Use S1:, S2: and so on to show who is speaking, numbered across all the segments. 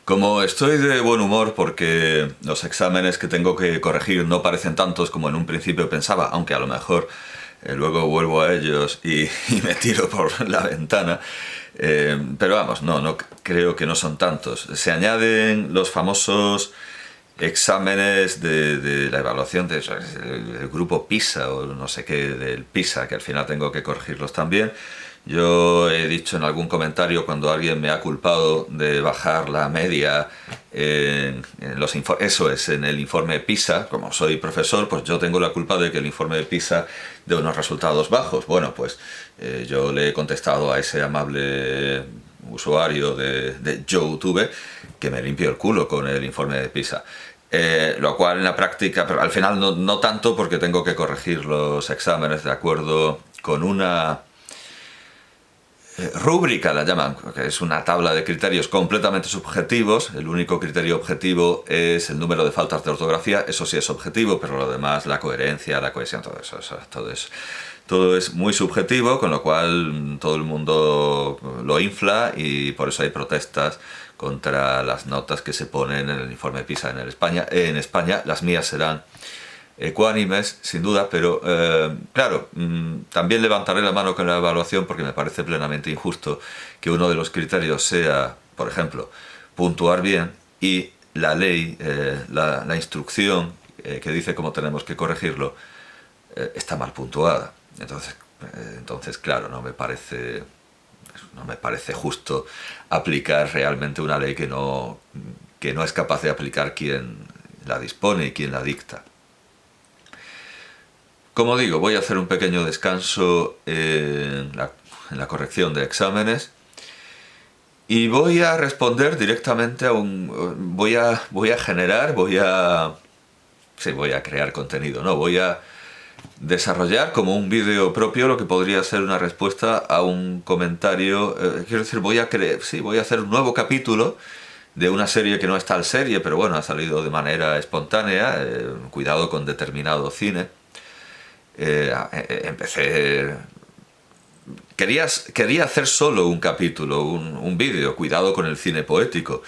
S1: Como estoy de buen humor porque los exámenes que tengo que corregir no parecen tantos como en un principio pensaba, aunque a lo mejor luego vuelvo a ellos y me tiro por la ventana. Pero vamos, no creo que no son tantos. Se añaden los famosos exámenes de la evaluación del grupo PISA o no sé qué del PISA, que al final tengo que corregirlos también. Yo he dicho en algún comentario cuando alguien me ha culpado de bajar la media en los eso es, en el informe PISA, como soy profesor, pues yo tengo la culpa de que el informe de PISA dé unos resultados bajos. Bueno, pues yo le he contestado a ese amable usuario de YouTube que me limpió el culo con el informe de PISA. Lo cual en la práctica, pero al final no tanto porque tengo que corregir los exámenes de acuerdo con una rúbrica, la llaman, que es una tabla de criterios completamente subjetivos. El único criterio objetivo es el número de faltas de ortografía, eso sí es objetivo, pero lo demás, la coherencia, la cohesión, todo es muy subjetivo, con lo cual todo el mundo lo infla y por eso hay protestas contra las notas que se ponen en el informe PISA en España. Las mías serán ecuánimes, sin duda, pero claro, también levantaré la mano con la evaluación porque me parece plenamente injusto que uno de los criterios sea, por ejemplo, puntuar bien y la ley, la instrucción que dice cómo tenemos que corregirlo, está mal puntuada. Entonces, claro, no me parece justo aplicar realmente una ley que no es capaz de aplicar quien la dispone y quien la dicta. Como digo, voy a hacer un pequeño descanso en la corrección de exámenes y voy a responder directamente a voy a generar, sí, voy a crear contenido, ¿no? Voy a desarrollar como un vídeo propio lo que podría ser una respuesta a un comentario. Quiero decir, voy a hacer un nuevo capítulo de una serie que no es tal serie, pero bueno, ha salido de manera espontánea, cuidado con determinado cine. Empecé. Quería hacer solo un capítulo, un vídeo, cuidado con el cine poético.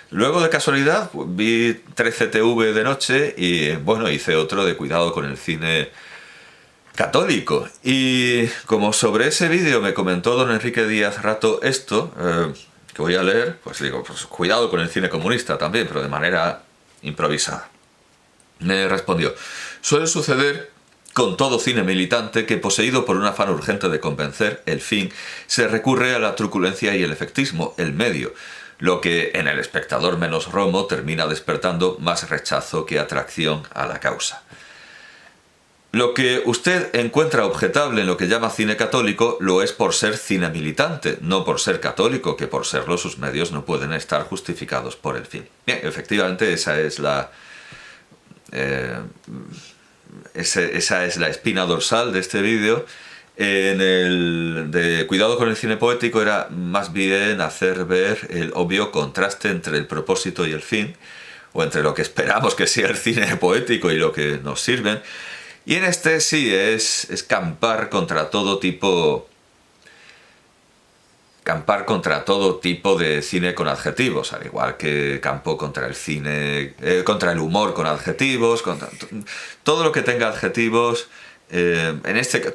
S1: Luego de casualidad vi 13TV de noche y bueno, hice otro de cuidado con el cine católico. Y como sobre ese vídeo me comentó don Enrique Díaz Rato esto, que voy a leer, pues digo, pues cuidado con el cine comunista también, pero de manera improvisada. Me respondió: suele suceder con todo cine militante que, poseído por un afán urgente de convencer, el fin, se recurre a la truculencia y el efectismo, el medio, lo que en el espectador menos romo termina despertando más rechazo que atracción a la causa. Lo que usted encuentra objetable en lo que llama cine católico lo es por ser cine militante, no por ser católico, que por serlo sus medios no pueden estar justificados por el fin. Bien, efectivamente esa es la espina dorsal de este vídeo. En el de cuidado con el cine poético era más bien hacer ver el obvio contraste entre el propósito y el fin, o entre lo que esperamos que sea el cine poético y lo que nos sirven. Y en este sí es campar contra todo tipo de cine con adjetivos, al igual que campo contra el cine, contra el humor con adjetivos, contra todo lo que tenga adjetivos.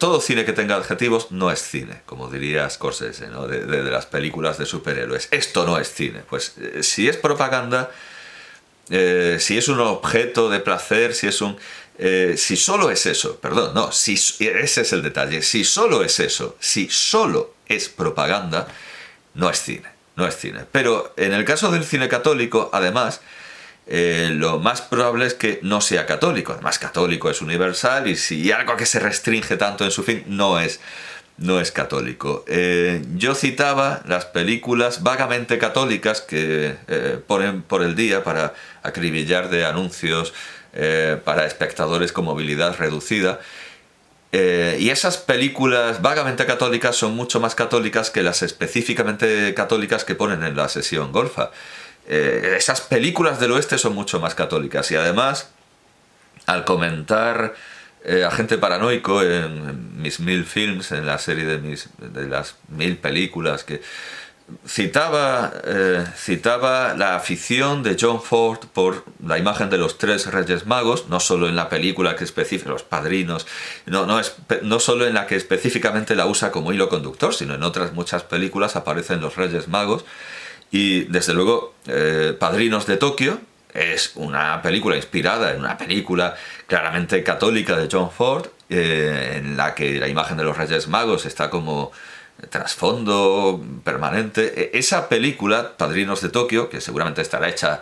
S1: Todo cine que tenga adjetivos no es cine, como diría Scorsese, ¿no? de las películas de superhéroes. Esto no es cine. Pues si es propaganda, si es un objeto de placer, si solo es eso, perdón, no, ese es el detalle, si solo es eso, si solo es propaganda, no es cine. Pero en el caso del cine católico, además, lo más probable es que no sea católico. Además, católico es universal y si algo que se restringe tanto en su fin no es católico. Yo citaba las películas vagamente católicas que ponen por el día para acribillar de anuncios para espectadores con movilidad reducida. Y esas películas vagamente católicas son mucho más católicas que las específicamente católicas que ponen en la sesión golfa. Esas películas del oeste son mucho más católicas y además, al comentar Agente Paranoico en mis 1000 films, en la serie de las 1000 películas que citaba la afición de John Ford por la imagen de los tres Reyes Magos, no solo en la película que especifica los padrinos, no solo en la que específicamente la usa como hilo conductor, sino en otras muchas películas aparecen los Reyes Magos. Y desde luego, Padrinos de Tokio es una película inspirada en una película claramente católica de John Ford, en la que la imagen de los Reyes Magos está como trasfondo permanente. Esa película, Padrinos de Tokio, que seguramente estará hecha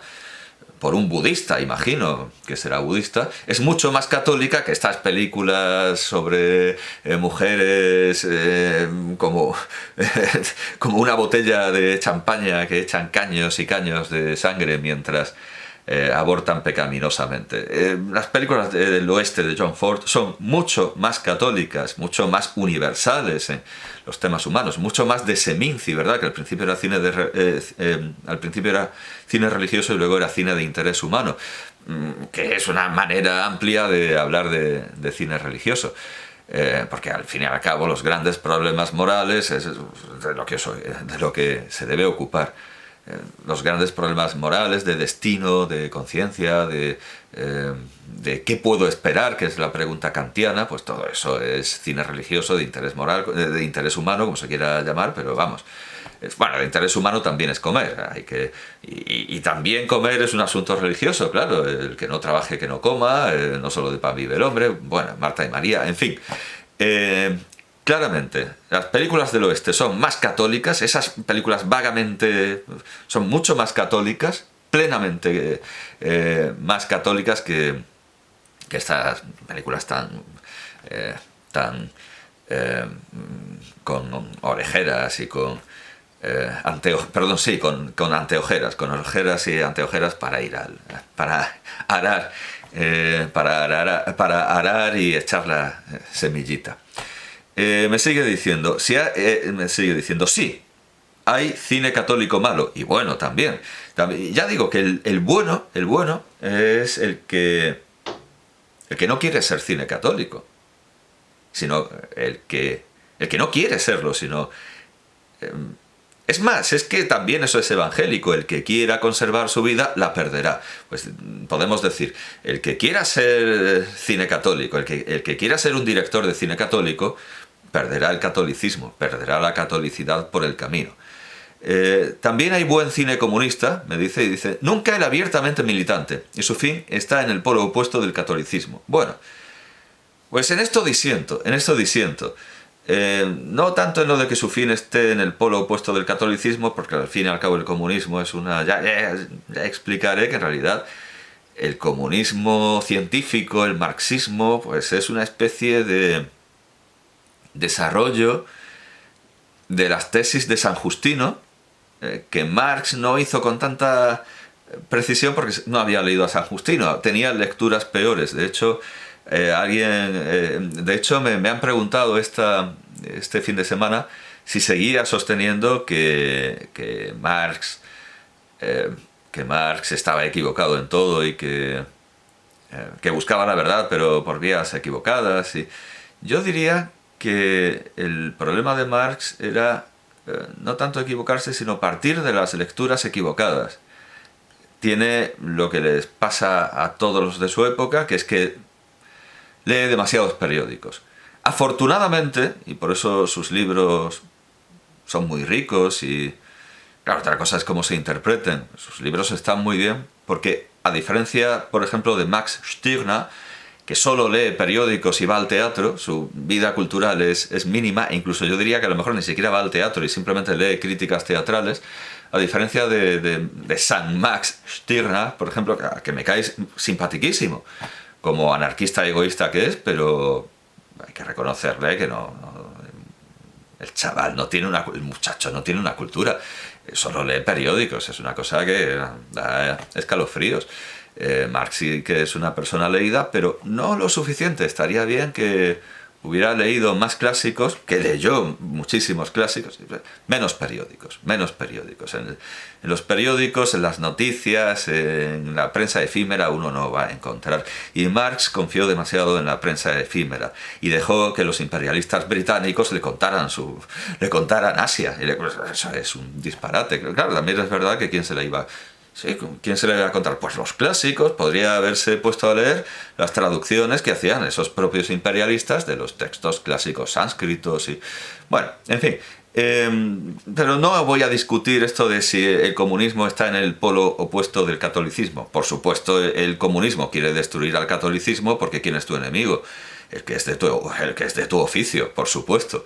S1: por un budista, imagino que será budista, es mucho más católica que estas películas sobre mujeres como, como una botella de champaña que echan caños y caños de sangre mientras abortan pecaminosamente. Las películas del oeste de John Ford son mucho más católicas, mucho más universales en los temas humanos, mucho más de Seminci, ¿verdad? Que al principio era cine religioso y luego era cine de interés humano, que es una manera amplia de hablar de cine religioso. Porque al fin y al cabo los grandes problemas morales es de lo que se debe ocupar. Los grandes problemas morales, de destino, de conciencia, de qué puedo esperar, que es la pregunta kantiana, pues todo eso es cine religioso, de interés moral, de interés humano, como se quiera llamar, pero vamos. Bueno, de interés humano también es comer, y también comer es un asunto religioso, claro, el que no trabaje que no coma, no solo de pan vive el hombre, bueno, Marta y María, en fin. Claramente, las películas del oeste son más católicas, esas películas vagamente son mucho más católicas, plenamente más católicas que estas películas tan con orejeras y con con anteojeras, con orejeras y anteojeras para arar y echar la semillita. Me sigue diciendo, sí, hay cine católico malo, y bueno también. Ya digo que el bueno es el que no quiere ser cine católico, sino el que no quiere serlo, sino... Es más, es que también eso es evangélico, el que quiera conservar su vida la perderá. Pues podemos decir, el que quiera ser cine católico, el que quiera ser un director de cine católico, perderá el catolicismo, perderá la catolicidad por el camino. También hay buen cine comunista, me dice, y dice, nunca el abiertamente militante, y su fin está en el polo opuesto del catolicismo. Bueno, pues en esto disiento. No tanto en lo de que su fin esté en el polo opuesto del catolicismo, porque al fin y al cabo el comunismo es una... Ya explicaré que en realidad el comunismo científico, el marxismo, pues es una especie de desarrollo de las tesis de San Justino, que Marx no hizo con tanta precisión porque no había leído a San Justino, tenía lecturas peores. De hecho, me han preguntado este fin de semana si seguía sosteniendo que Marx estaba equivocado en todo y que buscaba la verdad pero por vías equivocadas. Y yo diría que el problema de Marx era no tanto equivocarse, sino partir de las lecturas equivocadas. Tiene lo que les pasa a todos los de su época, que es que lee demasiados periódicos. Afortunadamente, y por eso sus libros son muy ricos y... Claro, otra cosa es cómo se interpreten. Sus libros están muy bien porque, a diferencia, por ejemplo, de Max Stirner, que solo lee periódicos y va al teatro, su vida cultural es mínima, e incluso yo diría que a lo mejor ni siquiera va al teatro y simplemente lee críticas teatrales, a diferencia de San Max Stirner, por ejemplo, que me cae simpatiquísimo, como anarquista egoísta que es, pero hay que reconocerle que el chaval el muchacho no tiene una cultura, solo lee periódicos, es una cosa que da escalofríos. Marx sí que es una persona leída, pero no lo suficiente. Estaría bien que hubiera leído más clásicos, que leyó muchísimos clásicos, menos periódicos, menos periódicos. En los periódicos, en las noticias, en la prensa efímera uno no va a encontrar. Y Marx confió demasiado en la prensa efímera y dejó que los imperialistas británicos le contaran Asia. Y eso es un disparate. Claro, también es verdad que quién se la iba... Sí, ¿quién se le va a contar? Pues los clásicos. Podría haberse puesto a leer las traducciones que hacían esos propios imperialistas de los textos clásicos sánscritos y... Bueno, en fin. Pero no voy a discutir esto de si el comunismo está en el polo opuesto del catolicismo. Por supuesto, el comunismo quiere destruir al catolicismo porque ¿quién es tu enemigo? El que es de tu oficio, por supuesto.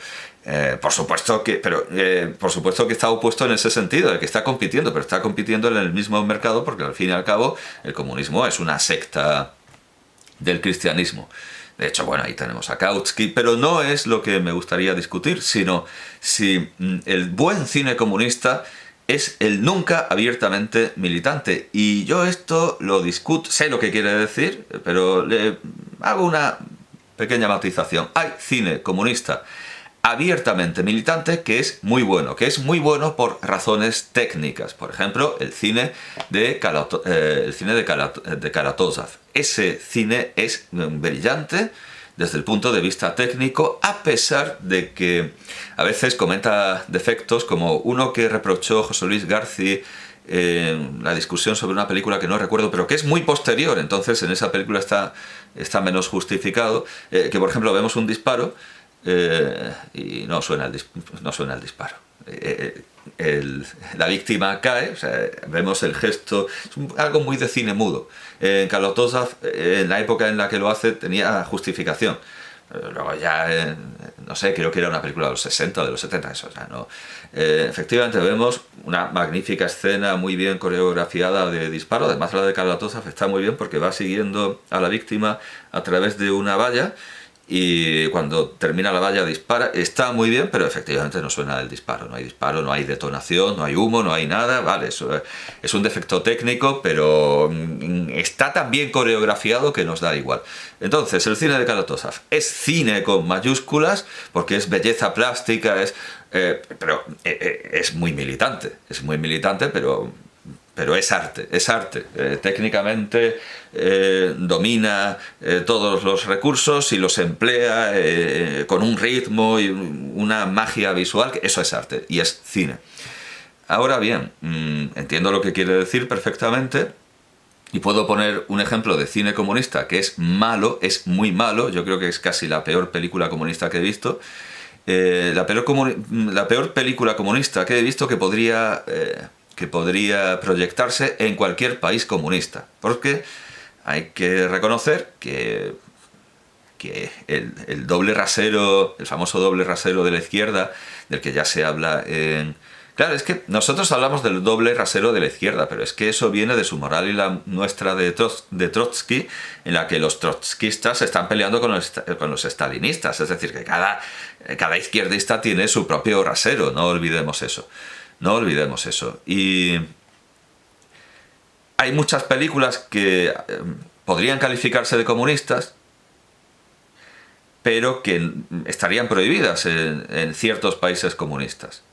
S1: Por supuesto que está opuesto en ese sentido, el que está compitiendo, pero está compitiendo en el mismo mercado porque al fin y al cabo el comunismo es una secta del cristianismo. De hecho, bueno, ahí tenemos a Kautsky, pero no es lo que me gustaría discutir, sino si el buen cine comunista es el nunca abiertamente militante. Y yo esto lo discuto, sé lo que quiere decir, pero le hago una pequeña matización. Hay cine comunista abiertamente militante que es muy bueno por razones técnicas. Por ejemplo, el cine de Kalatozov. Ese cine es brillante desde el punto de vista técnico, a pesar de que a veces comenta defectos, como uno que reprochó José Luis García en la discusión sobre una película que no recuerdo, pero que es muy posterior, entonces en esa película está menos justificado, que por ejemplo vemos un disparo y no suena el disparo. La víctima cae, o sea, vemos el gesto, es algo muy de cine mudo. En Kalatozov, en la época en la que lo hace, tenía justificación. Luego ya, no sé, creo que era una película de los 60 o de los 70, eso, o sea, no. Efectivamente vemos una magnífica escena muy bien coreografiada de disparo. Además la de Kalatozov está muy bien porque va siguiendo a la víctima a través de una valla y cuando termina la valla dispara. Está muy bien, pero efectivamente no suena el disparo, no hay detonación, no hay humo, no hay nada, vale, eso es un defecto técnico, pero está tan bien coreografiado que nos da igual. Entonces, el cine de Kalatozov es cine con mayúsculas, porque es belleza plástica, pero es muy militante, pero es arte. Técnicamente domina todos los recursos y los emplea con un ritmo y una magia visual, que eso es arte y es cine. Ahora bien, entiendo lo que quiere decir perfectamente y puedo poner un ejemplo de cine comunista que es malo, es muy malo, yo creo que es casi la peor película comunista que he visto. La peor película comunista que he visto que podría proyectarse en cualquier país comunista, porque hay que reconocer que el doble rasero, el famoso doble rasero de la izquierda, del que ya se habla en... Claro, es que nosotros hablamos del doble rasero de la izquierda, pero es que eso viene de su moral y la nuestra de Trotsky, en la que los trotskistas están peleando con los estalinistas, es decir, que cada izquierdista tiene su propio rasero, no olvidemos eso. Y hay muchas películas que podrían calificarse de comunistas, pero que estarían prohibidas en ciertos países comunistas.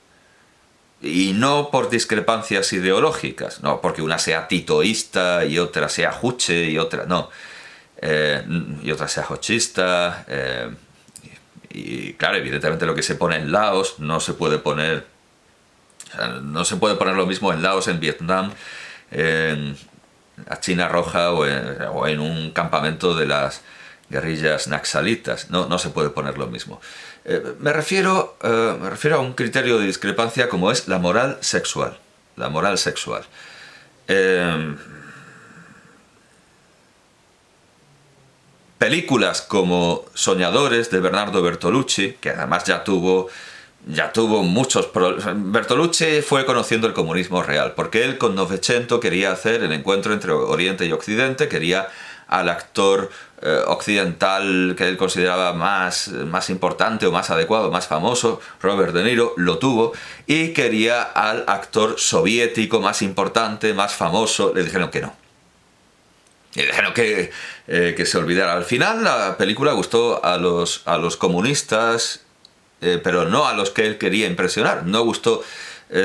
S1: Y no por discrepancias ideológicas, no porque una sea titoísta y otra sea juche y otra no, y otra sea hochista. Y claro, evidentemente lo que se pone en Laos no se puede poner lo mismo en Laos, en Vietnam, en la China Roja o en un campamento de las guerrillas naxalitas. No se puede poner lo mismo. Me refiero a un criterio de discrepancia como es la moral sexual. La moral sexual. Películas como Soñadores de Bernardo Bertolucci, que además ya tuvo muchos problemas. Bertolucci fue conociendo el comunismo real, porque él con Novecento quería hacer el encuentro entre Oriente y Occidente, quería al actor occidental que él consideraba más importante o más adecuado, más famoso, Robert De Niro, lo tuvo, y quería al actor soviético más importante, más famoso, le dijeron que no. Y dijeron que se olvidara. Al final la película gustó a los comunistas, pero no a los que él quería impresionar. No gustó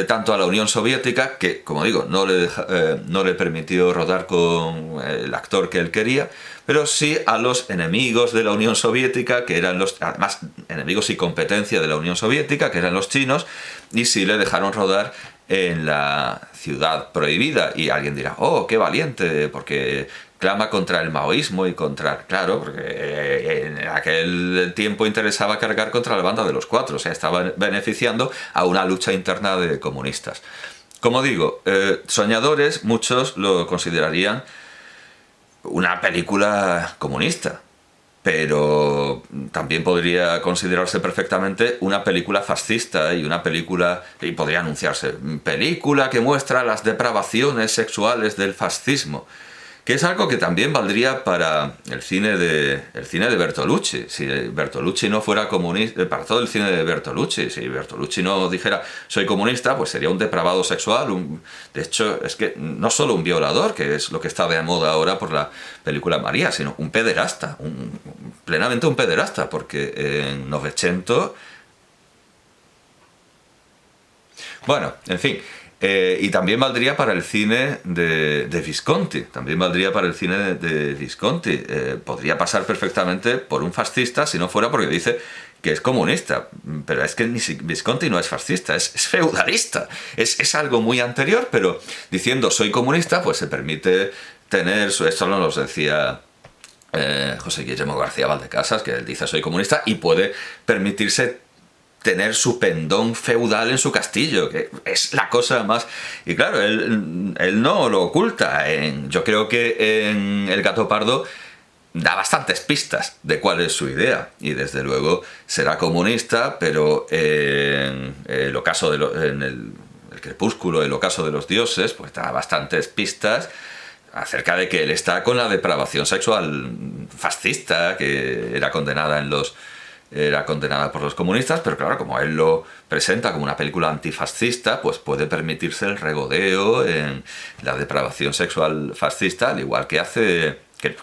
S1: tanto a la Unión Soviética, que, como digo, no le permitió rodar con el actor que él quería, pero sí a los enemigos de la Unión Soviética, que eran además, enemigos y competencia de la Unión Soviética, que eran los chinos, y sí le dejaron rodar en la ciudad prohibida. Y alguien dirá, oh, qué valiente, porque clama contra el maoísmo y contra... Claro, porque en aquel tiempo interesaba cargar contra la banda de los cuatro, o sea, estaba beneficiando a una lucha interna de comunistas. Como digo, Soñadores, muchos lo considerarían una película comunista, pero también podría considerarse perfectamente una película fascista y podría anunciarse película que muestra las depravaciones sexuales del fascismo, que es algo que también valdría para el cine de Bertolucci. Si Bertolucci no fuera comunista, para todo el cine de Bertolucci, si Bertolucci no dijera soy comunista, pues sería un depravado sexual, de hecho es que no solo un violador, que es lo que está de moda ahora por la película María, sino un pederasta, plenamente un pederasta, porque en Novecento... Bueno, en fin... y también valdría para el cine de Visconti. También valdría para el cine de Visconti. Podría pasar perfectamente por un fascista si no fuera porque dice que es comunista. Pero es que Visconti no es fascista, es feudalista. Es algo muy anterior, pero diciendo soy comunista, pues se permite tener... Esto no nos decía José Guillermo García Valdecasas, que él dice soy comunista y puede permitirse tener su pendón feudal en su castillo, que es la cosa más... Y claro, él no lo oculta. Yo creo que en El Gato Pardo da bastantes pistas de cuál es su idea, y desde luego será comunista, pero en el ocaso en el Crepúsculo, el ocaso de los dioses, pues da bastantes pistas acerca de que él está con la depravación sexual fascista que era condenada por los comunistas, pero claro, como él lo presenta como una película antifascista, pues puede permitirse el regodeo en la depravación sexual fascista, al igual que hace... Que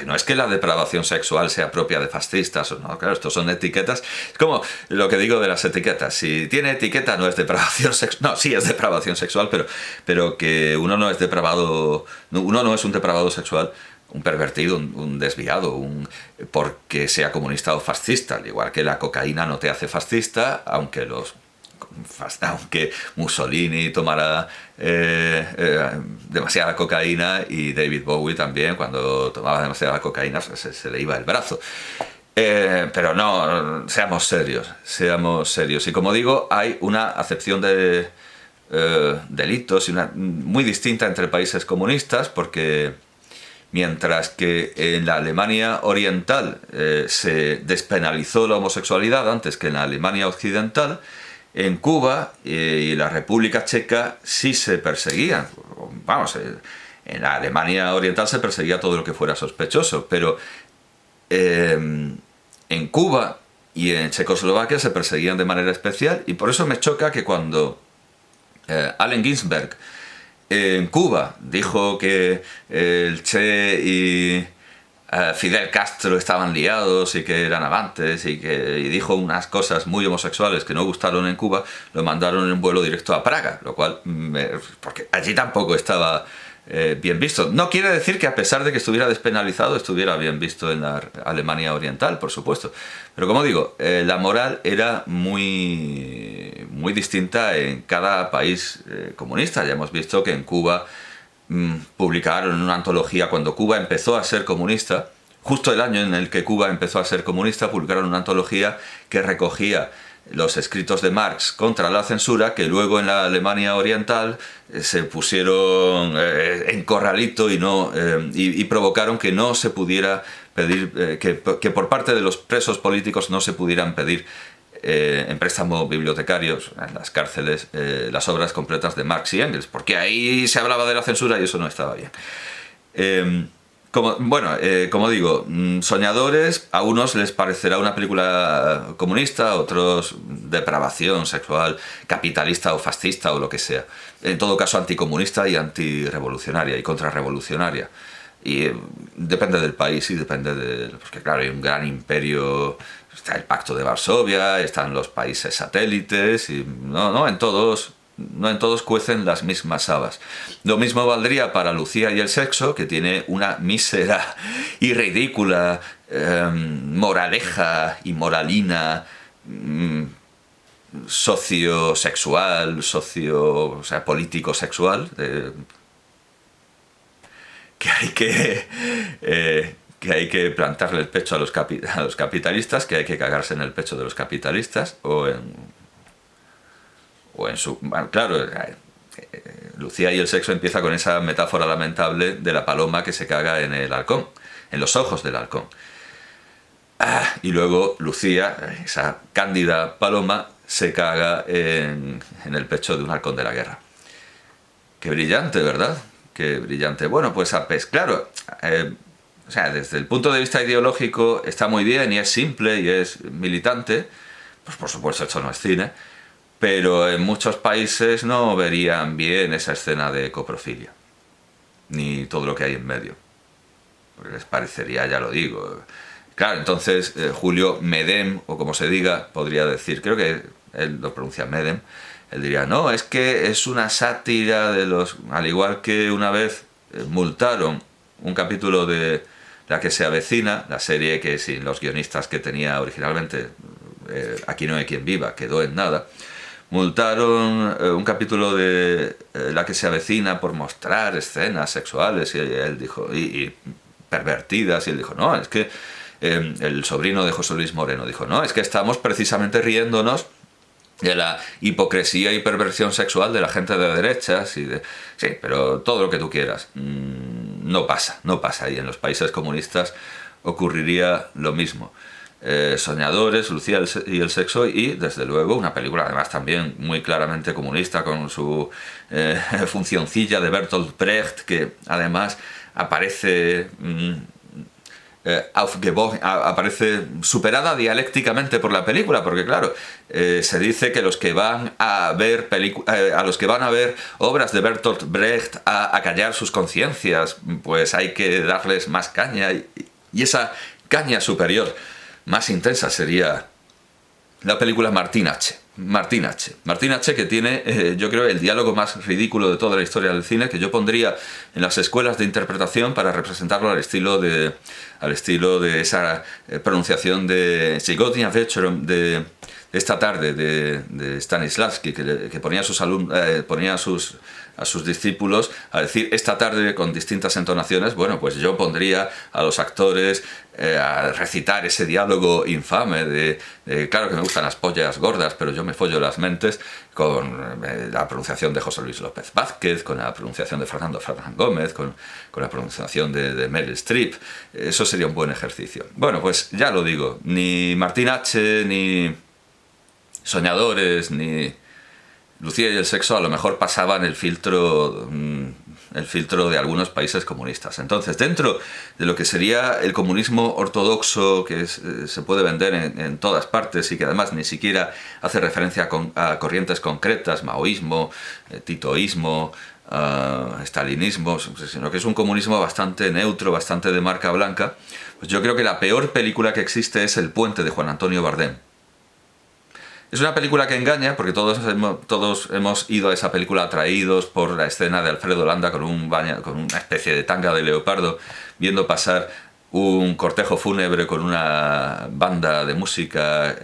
S1: no es que la depravación sexual sea propia de fascistas, no, claro, estos son etiquetas. Es como lo que digo de las etiquetas. Si tiene etiqueta no es depravación sexual. No, sí es depravación sexual, pero que uno no es depravado, uno no es un depravado sexual, un pervertido, un desviado, porque sea comunista o fascista. Al igual que la cocaína no te hace fascista, aunque Mussolini tomara demasiada cocaína, y David Bowie también, cuando tomaba demasiada cocaína se le iba el brazo. Pero no, seamos serios. Y como digo, hay una acepción de delitos muy distinta entre países comunistas, porque mientras que en la Alemania oriental se despenalizó la homosexualidad antes que en la Alemania occidental, en Cuba y la República Checa sí se perseguían. Vamos, en la Alemania oriental se perseguía todo lo que fuera sospechoso, pero en Cuba y en Checoslovaquia se perseguían de manera especial, y por eso me choca que cuando Allen Ginsberg en Cuba dijo que el Che y Fidel Castro estaban liados y que eran amantes, y dijo unas cosas muy homosexuales que no gustaron en Cuba, lo mandaron en vuelo directo a Praga, lo cual, porque allí tampoco estaba bien visto. No quiere decir que a pesar de que estuviera despenalizado estuviera bien visto en la Alemania oriental, por supuesto, pero como digo, la moral era muy, muy distinta en cada país comunista. Ya hemos visto que en Cuba publicaron una antología cuando Cuba empezó a ser comunista. Justo el año en el que Cuba empezó a ser comunista, publicaron una antología que recogía los escritos de Marx contra la censura, que luego en la Alemania oriental se pusieron en corralito y provocaron que no se pudiera pedir, que por parte de los presos políticos no se pudieran pedir en préstamo bibliotecarios en las cárceles las obras completas de Marx y Engels, porque ahí se hablaba de la censura y eso no estaba bien. Como digo, Soñadores a unos les parecerá una película comunista, a otros depravación sexual, capitalista o fascista o lo que sea. En todo caso, anticomunista y antirrevolucionaria y contrarrevolucionaria. Y depende del país y depende de... Porque claro, hay un gran imperio, está el Pacto de Varsovia, están los países satélites, y no en todos... No en todos cuecen las mismas habas. Lo mismo valdría para Lucía y el sexo, que tiene una mísera y ridícula moraleja y moralina sociosexual, o sea, político-sexual, que hay que plantarle el pecho a los capitalistas, que hay que cagarse en el pecho de los capitalistas, o en su... Bueno, claro, Lucía y el sexo empieza con esa metáfora lamentable de la paloma que se caga en el halcón, en los ojos del halcón. Y luego Lucía, esa cándida paloma, se caga en el pecho de un halcón de la guerra. Qué brillante, ¿verdad? Qué brillante. Bueno, pues claro, o sea, desde el punto de vista ideológico está muy bien y es simple y es militante. Pues por supuesto esto no es cine, pero en muchos países no verían bien esa escena de coprofilia, ni todo lo que hay en medio, porque les parecería, ya lo digo. Claro, entonces Julio Medem, o como se diga, podría decir, creo que él lo pronuncia Medem, él diría, no, es que es una sátira de los... Al igual que una vez multaron un capítulo de La que se avecina, la serie que sin los guionistas que tenía originalmente, Aquí no hay quien viva, quedó en nada. Multaron un capítulo de La que se avecina por mostrar escenas sexuales, y él dijo, y pervertidas, y él dijo, no, es que el sobrino de José Luis Moreno dijo, no, es que estamos precisamente riéndonos de la hipocresía y perversión sexual de la gente de derechas y de... Sí, pero todo lo que tú quieras. No pasa. Y en los países comunistas ocurriría lo mismo. Soñadores, Lucía y el sexo, y desde luego una película además también muy claramente comunista, con su funcioncilla de Bertolt Brecht, que además aparece... aparece superada dialécticamente por la película, porque claro, se dice que los que van a ver a los que van a ver obras de Bertolt Brecht a callar sus conciencias, pues hay que darles más caña, y esa caña superior más intensa sería la película Martin H. Martin H, que tiene, yo creo, el diálogo más ridículo de toda la historia del cine, que yo pondría en las escuelas de interpretación para representarlo al estilo de esa pronunciación de Sigodnia Večerom de esta tarde de Stanislavski, que ponía a sus discípulos a decir esta tarde con distintas entonaciones. Bueno, pues yo pondría a los actores a recitar ese diálogo infame de claro que me gustan las pollas gordas, pero yo me follo las mentes, con la pronunciación de José Luis López Vázquez, con la pronunciación de Fernando Fernán Gómez, con la pronunciación de Meryl Streep. Eso sería un buen ejercicio. Bueno, pues ya lo digo, ni Martin H, ni Soñadores, ni Lucía y el sexo a lo mejor pasaban el filtro de algunos países comunistas. Entonces, dentro de lo que sería el comunismo ortodoxo, que se puede vender en todas partes y que además ni siquiera hace referencia a corrientes concretas, maoísmo, titoísmo, estalinismo, sino que es un comunismo bastante neutro, bastante de marca blanca, pues yo creo que la peor película que existe es El puente, de Juan Antonio Bardem. Es una película que engaña, porque todos hemos ido a esa película atraídos por la escena de Alfredo Landa con una especie de tanga de leopardo, viendo pasar un cortejo fúnebre con una banda de música,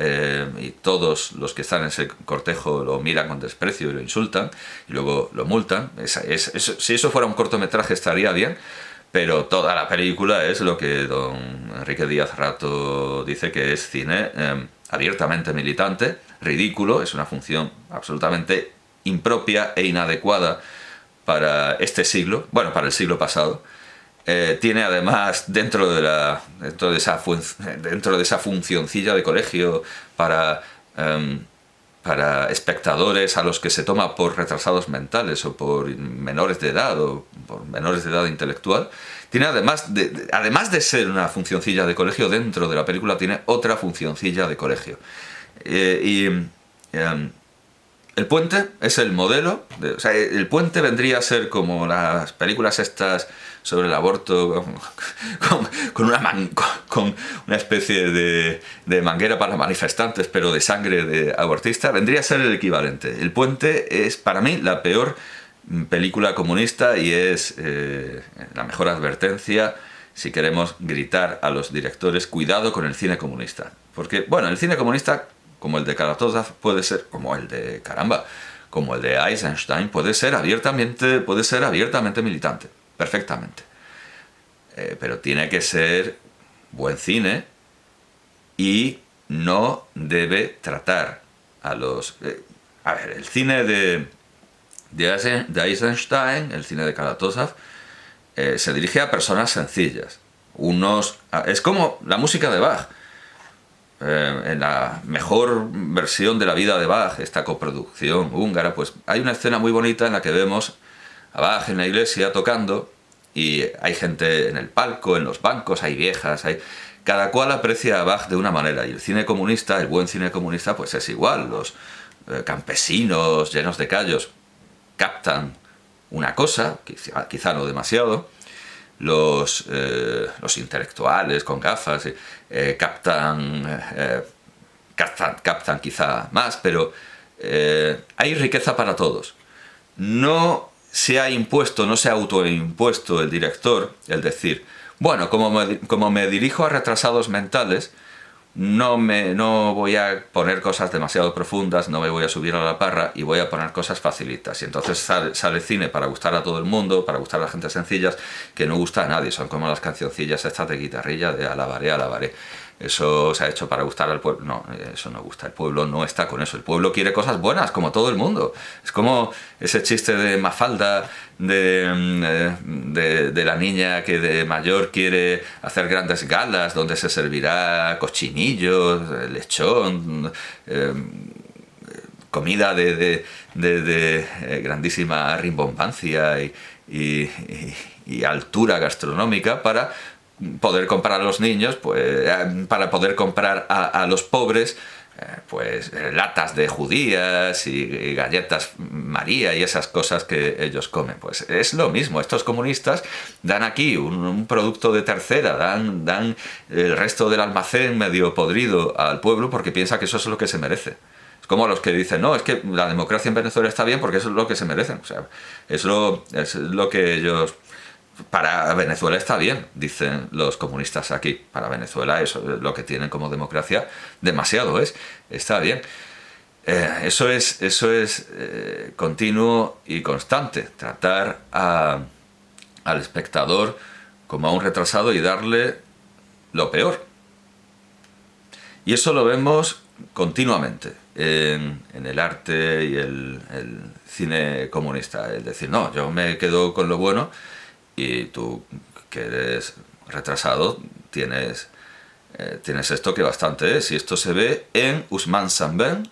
S1: y todos los que están en ese cortejo lo miran con desprecio y lo insultan, y luego lo multan. Si eso fuera un cortometraje estaría bien, pero toda la película es lo que don Enrique Díaz Rato dice que es cine abiertamente militante, ridículo, es una función absolutamente impropia e inadecuada para este siglo, bueno, para el siglo pasado. Tiene además dentro de esa funcioncilla de colegio para espectadores a los que se toma por retrasados mentales o por menores de edad o por menores de edad intelectual. Tiene además de ser una funcioncilla de colegio, dentro de la película tiene otra funcioncilla de colegio. El puente es el modelo, o sea, el puente vendría a ser como las películas estas sobre el aborto con una especie de manguera para manifestantes, pero de sangre de abortista, vendría a ser el equivalente. El puente es, para mí, la peor película comunista y es la mejor advertencia si queremos gritar a los directores, cuidado con el cine comunista. Porque, bueno, el cine comunista, como el de Kalatozov, puede ser, como el de, caramba, como el de Eisenstein, puede ser abiertamente militante, perfectamente. Pero tiene que ser buen cine y no debe tratar a los... a ver, el cine de Eisenstein, el cine de Kalatozov, se dirige a personas sencillas. Es como la música de Bach. En la mejor versión de la vida de Bach, esta coproducción húngara, pues hay una escena muy bonita en la que vemos a Bach en la iglesia tocando y hay gente en el palco, en los bancos, hay viejas, cada cual aprecia a Bach de una manera, y el cine comunista, el buen cine comunista, pues es igual. Los campesinos llenos de callos captan una cosa, quizá no demasiado. Los intelectuales con gafas captan quizá más, pero hay riqueza para todos. No se ha impuesto, no se ha autoimpuesto el director el decir, bueno, como me dirijo a retrasados mentales, no voy a poner cosas demasiado profundas, no me voy a subir a la parra y voy a poner cosas facilitas. Y entonces sale cine para gustar a todo el mundo, para gustar a la gente sencillas, que no gusta a nadie. Son como las cancioncillas estas de guitarrilla de alabaré, alabaré. Eso se ha hecho para gustar al pueblo. No, eso no gusta. El pueblo no está con eso. El pueblo quiere cosas buenas, como todo el mundo. Es como ese chiste de Mafalda, de la niña que de mayor quiere hacer grandes galas donde se servirá cochinillos, lechón, comida de grandísima rimbombancia y altura gastronómica para poder comprar a los niños, pues, para poder comprar a los pobres, pues latas de judías y galletas María y esas cosas que ellos comen. Pues es lo mismo, estos comunistas dan aquí un producto de tercera, dan el resto del almacén medio podrido al pueblo porque piensa que eso es lo que se merece. Es como los que dicen, no, es que la democracia en Venezuela está bien porque eso es lo que se merecen. O sea, es lo que ellos... Para Venezuela está bien, dicen los comunistas aquí. Para Venezuela eso es lo que tienen como democracia, demasiado está bien. Eso es continuo y constante. Tratar al espectador como a un retrasado y darle lo peor. Y eso lo vemos continuamente en el arte y el cine comunista. Es decir, no, yo me quedo con lo bueno y tú, que eres retrasado, tienes esto que bastante es. Y esto se ve en Ousmane Sembène.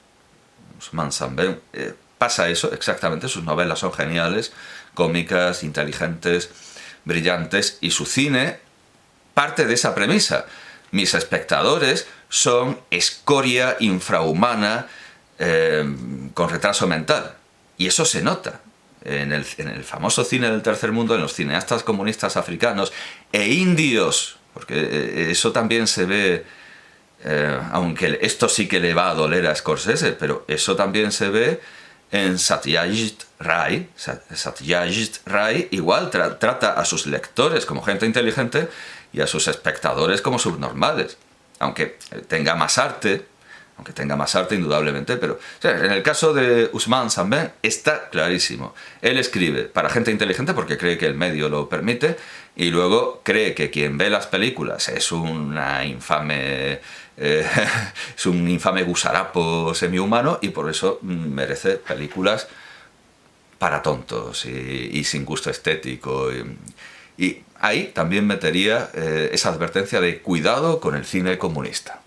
S1: Pasa eso exactamente, sus novelas son geniales, cómicas, inteligentes, brillantes, y su cine parte de esa premisa. Mis espectadores son escoria infrahumana con retraso mental. Y eso se nota. En el famoso cine del tercer mundo, en los cineastas comunistas africanos e indios, porque eso también se ve, aunque esto sí que le va a doler a Scorsese, pero eso también se ve en Satyajit Ray. Satyajit Ray igual trata a sus lectores como gente inteligente y a sus espectadores como subnormales, aunque tenga más arte indudablemente, pero o sea, en el caso de Ousmane Sembène está clarísimo. Él escribe para gente inteligente porque cree que el medio lo permite y luego cree que quien ve las películas es un infame gusarapo semihumano y por eso merece películas para tontos y sin gusto estético. Y ahí también metería esa advertencia de cuidado con el cine comunista.